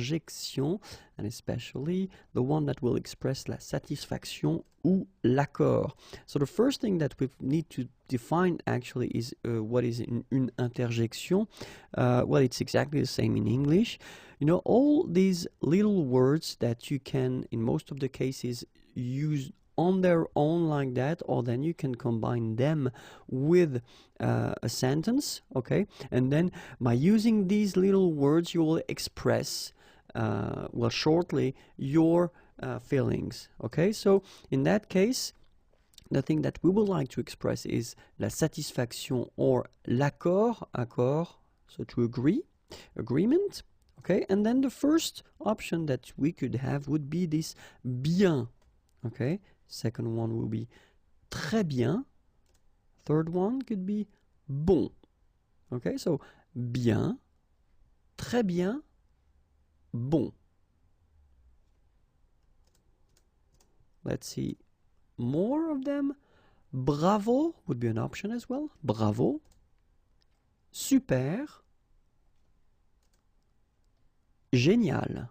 interjection, and especially the one that will express la satisfaction ou l'accord. So the first thing that we need to define actually is what is une interjection. Well, it's exactly the same in English. You know, all these little words that you can, in most of the cases, use on their own like that, or then you can combine them with a sentence, okay? And then by using these little words, you will express, well, shortly, your feelings, okay? So in that case, the thing that we would like to express is la satisfaction or l'accord, accord, so to agree, agreement, okay? And then the first option that we could have would be this bien, okay? Second one will be très bien. Third one could be bon. Okay, so bien, très bien, bon. Let's see more of them. Bravo would be an option as well. Bravo. Super. Génial.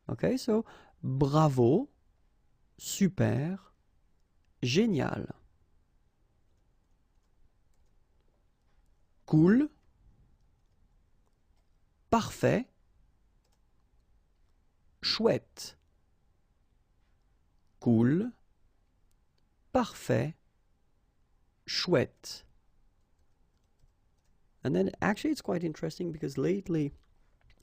Okay, so bravo. Super, génial. Cool, parfait, chouette. Cool, parfait, chouette. And then actually it's quite interesting because lately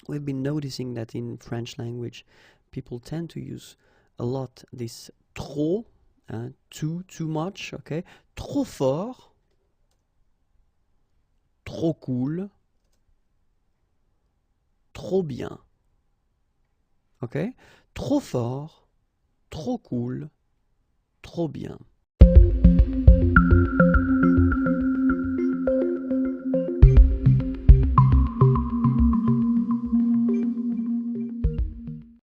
we've been noticing that in French language people tend to use a lot this trop, too much, okay? Trop fort, trop cool, trop bien, okay? Trop fort, trop cool, trop bien.